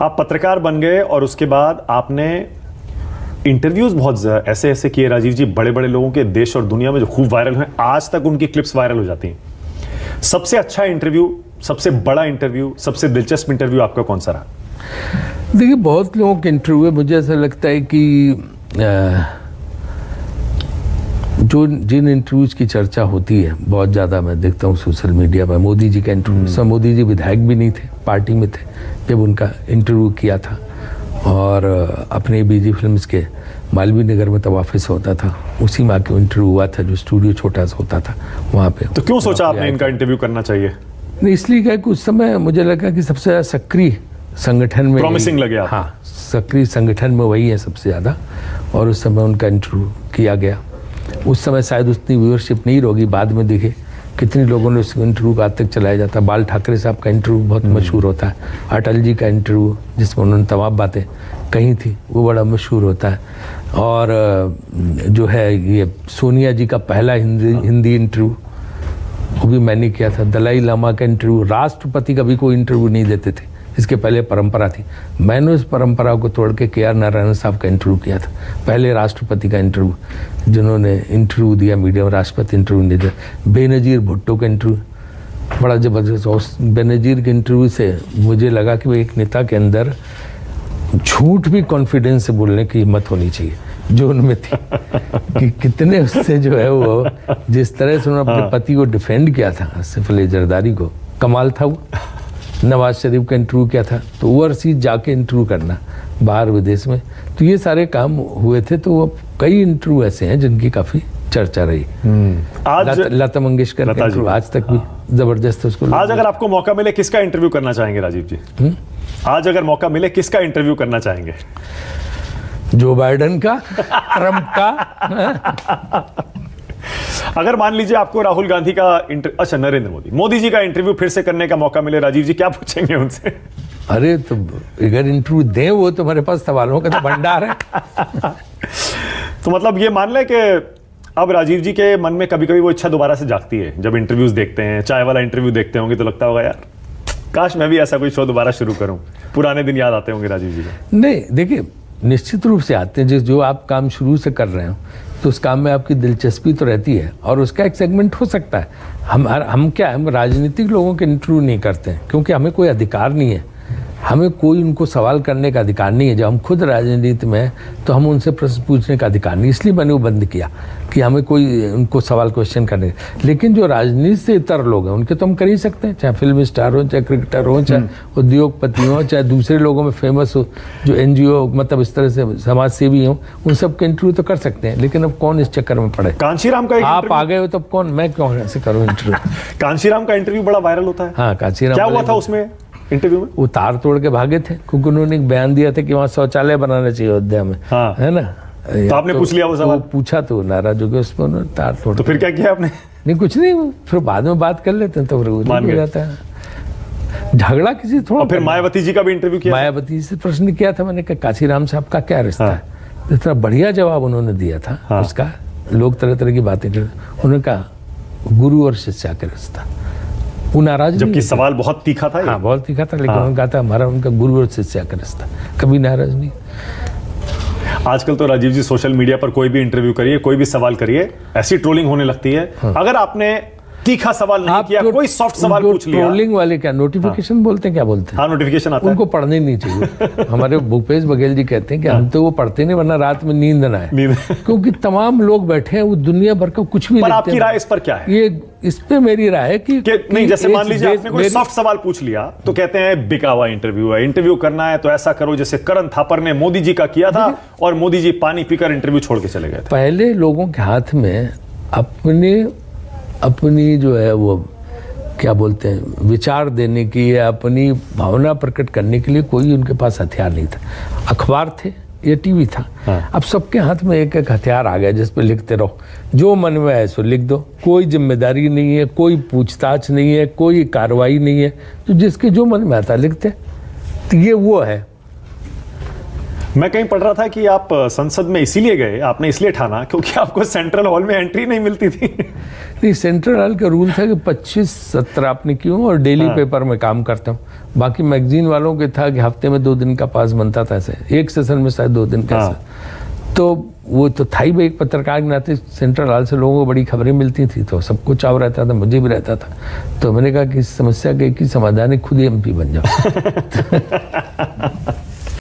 आप पत्रकार बन गए और उसके बाद आपने इंटरव्यूज बहुत ऐसे ऐसे किए राजीव जी, बड़े बड़े लोगों के, देश और दुनिया में, जो खूब वायरल हुए। आज तक उनकी क्लिप्स वायरल हो जाती हैं। सबसे अच्छा इंटरव्यू, सबसे बड़ा इंटरव्यू, सबसे दिलचस्प इंटरव्यू आपका कौन सा रहा? देखिए, बहुत लोगों के इंटरव्यू है। मुझे ऐसा लगता है कि जो जिन इंटरव्यूज की चर्चा होती है बहुत ज़्यादा, मैं देखता हूँ सोशल मीडिया पर, मोदी जी का इंटरव्यू, सब मोदी जी विधायक भी नहीं थे, पार्टी में थे जब उनका इंटरव्यू किया था। और अपने बीजी फिल्म्स के मालवीय नगर में तब ऑफिस होता था, उसी में आके इंटरव्यू हुआ था, जो स्टूडियो छोटा सा होता था वहाँ पे। तो क्यों सोचा आपने इनका इंटरव्यू करना चाहिए? नहीं, इसलिए क्या कि उस समय मुझे लगा कि सबसे ज़्यादा सक्रिय संगठन में, प्रॉमिसिंग लगे आप? हाँ, सक्रिय संगठन में वही है सबसे ज़्यादा। और उस समय उनका इंटरव्यू किया गया। उस समय शायद उतनी व्यूअरशिप नहीं होगी, बाद में देखे कितने लोगों ने उस इंटरव्यू को आज तक चलाया जाता है। बाल ठाकरे साहब का इंटरव्यू बहुत मशहूर होता है, अटल जी का इंटरव्यू जिसमें उन्होंने तमाम बातें कही थी, वो बड़ा मशहूर होता है। और जो है ये सोनिया जी का पहला हिंदी इंटरव्यू, वो भी मैंने किया था। दलाई लामा का इंटरव्यू, राष्ट्रपति का भी कोई इंटरव्यू नहीं देते थे, इसके पहले परंपरा थी। मैंने उस परंपरा को तोड़ के के आर नारायण साहब का इंटरव्यू किया था, पहले राष्ट्रपति का इंटरव्यू, जिन्होंने इंटरव्यू दिया मीडिया में, राष्ट्रपति इंटरव्यू नहीं दिया। बेनज़ीर भुट्टो का इंटरव्यू बड़ा ज़बरदस्त। उस बेनज़ीर के इंटरव्यू से मुझे लगा कि वो एक नेता के अंदर झूठ भी कॉन्फिडेंस से बोलने की हिम्मत होनी चाहिए, जो उनमें थी। कि कितने उससे जो है वो, जिस तरह से उन्होंने अपने पति को डिफेंड किया था, सिर्फ जरदारी को, कमाल था वो। नवाज शरीफ का इंटरव्यू किया था, तो ओवरसीज जाके इंटरव्यू करना बाहर विदेश में, तो ये सारे काम हुए थे। तो वो कई इंटरव्यू ऐसे हैं जिनकी काफ़ी चर्चा रही। आज लता मंगेशकर का इंटरव्यू आज तक भी जबरदस्त है। उसको आज अगर आपको मौका मिले, किसका इंटरव्यू करना चाहेंगे राजीव जी? आज अगर मौका मिले, किसका इंटरव्यू करना चाहेंगे? जो बाइडेन का, ट्रंप का। अगर मान लीजिए आपको राहुल गांधी का अच्छा, नरेंद्र मोदी जी का इंटरव्यू फिर से करने का मौका मिले, राजीव जी क्या पूछेंगे उनसे? अरे तो अगर इंटरव्यू दें, वो तो हमारे पास सवालों का तो भंडार है। तो मतलब ये मान लें कि अब राजीव जी के मन में कभी कभी वो इच्छा दोबारा से जागती है, जब इंटरव्यूज देखते हैं, चाय वाला इंटरव्यू देखते होंगे, तो लगता होगा यार काश मैं भी ऐसा कोई शो दोबारा शुरू करूं। पुराने दिन याद आते होंगे राजीव जी को? नहीं, देखिए, निश्चित रूप से आते हैं। जो आप काम शुरू से कर रहे हो, तो उस काम में आपकी दिलचस्पी तो रहती है, और उसका एक सेगमेंट हो सकता है। हम क्या, हम राजनीतिक लोगों के इंटरव्यू नहीं करते हैं, क्योंकि हमें कोई अधिकार नहीं है, हमें कोई उनको सवाल करने का अधिकार नहीं है। जब हम खुद राजनीति में हैं, तो हम उनसे प्रश्न पूछने का अधिकार नहीं, इसलिए मैंने वो बंद किया कि हमें कोई उनको सवाल क्वेश्चन करने। लेकिन जो राजनीति से इतर लोग हैं, उनके तो हम कर ही सकते हैं, चाहे फिल्म स्टार हो, चाहे क्रिकेटर हो, चाहे उद्योगपति हो, चाहे दूसरे लोगों में फेमस हो, जो NGO, मतलब इस तरह से समाज सेवी हो, उन सब के इंटरव्यू तो कर सकते हैं। लेकिन अब कौन इस चक्कर में पड़े? कांशीराम का आप आ गए हो तब कौन, मैं क्यों ऐसे करूँ इंटरव्यू? कांशीराम का इंटरव्यू बड़ा वायरल होता है। हाँ, कांशीराम क्या हुआ था उसमें इंटरव्यू में? वो तार तोड़ के भागे थे, क्योंकि उन्होंने एक बयान दिया था कि वहाँ शौचालय बनाना चाहिए अयोध्या में। हाँ। है ना? तो आपने पूछ लिया वो सवाल? पूछा तो नाराज हो गए, उसमें उन्होंने तार तोड़। तो फिर क्या किया आपने? नहीं, कुछ नहीं, फिर बाद में बात कर लेते हैं, तो हो जाता है झगड़ा किसी थोड़ा। फिर मायावती जी का भी इंटरव्यू किया? मायावती से प्रश्न किया था मैंने, कांशीराम साहब का क्या रिश्ता है? इतना बढ़िया जवाब उन्होंने दिया था उसका। लोग तरह तरह की बातें कर, उन्होंने कहा गुरु और शिष्या का रिश्ता। वो नाराज, जबकि सवाल बहुत तीखा था। हाँ, बहुत तीखा था, लेकिन उन्होंने कहा था हमारा उनका गुरु और शिष्या का रिश्ता, कभी नाराज नहीं। आजकल तो राजीव जी सोशल मीडिया पर कोई भी इंटरव्यू करिए, कोई भी सवाल करिए, ऐसी ट्रोलिंग होने लगती है। अगर आपने तीखा सवाल नहीं किया, कोई सॉफ्ट सवाल पूछ लिया, ट्रोलिंग वाले क्या नोटिफिकेशन बोलते हैं, क्या बोलते हैं? हाँ, नोटिफिकेशन आता है। उनको पढ़ने नहीं चाहिए। हमारे भूपेश बघेल जी कहते हैं कि हम तो वो पढ़ते नहीं, वरना रात में नींद ना आए। क्योंकि तमाम लोग बैठे हैं, वो दुनिया भर का कुछ भी। पर आपकी राय इस पर क्या है? ये इस पे मेरी राय है कि नहीं, जैसे मान लीजिए आपने कोई सॉफ्ट सवाल पूछ लिया, तो कहते हैं बिका हुआ इंटरव्यू है, इंटरव्यू करना है तो ऐसा करो जैसे करण थापर ने मोदी जी का किया था, और मोदी जी पानी पीकर इंटरव्यू छोड़ के चले गए थे। पहले लोगों के हाथ में अपनी जो है वो क्या बोलते हैं, विचार देने की या अपनी भावना प्रकट करने के लिए कोई उनके पास हथियार नहीं था। अखबार थे या टीवी था। अब सबके हाथ में एक एक हथियार आ गया, जिस पे लिखते रहो, जो मन में है सो लिख दो। कोई जिम्मेदारी नहीं है, कोई पूछताछ नहीं है, कोई कार्रवाई नहीं है, तो जिसके जो मन में आता लिखते। तो ये वो है। मैं कहीं पढ़ रहा था कि आप संसद में इसीलिए गए, आपने इसलिए ठाना क्योंकि आपको सेंट्रल हॉल में एंट्री नहीं मिलती थी। नहीं, सेंट्रल हॉल का रूल था कि 25 सत्र आपने क्यों, और डेली पेपर में काम करता हूँ, बाकी मैगजीन वालों के था कि हफ्ते में 2 दिन का पास बनता था, ऐसे एक सेशन में शायद 2 दिन का हाँ। ऐसा। तो वो तो था ही भाई, एक पत्रकार के नाते सेंट्रल हॉल से लोगों को बड़ी खबरें मिलती थी, तो सबको चाव रहता था, मुझे भी रहता था। तो मैंने कहा कि इस समस्या के एक ही समाधान है, खुद ही MP बन जाओ।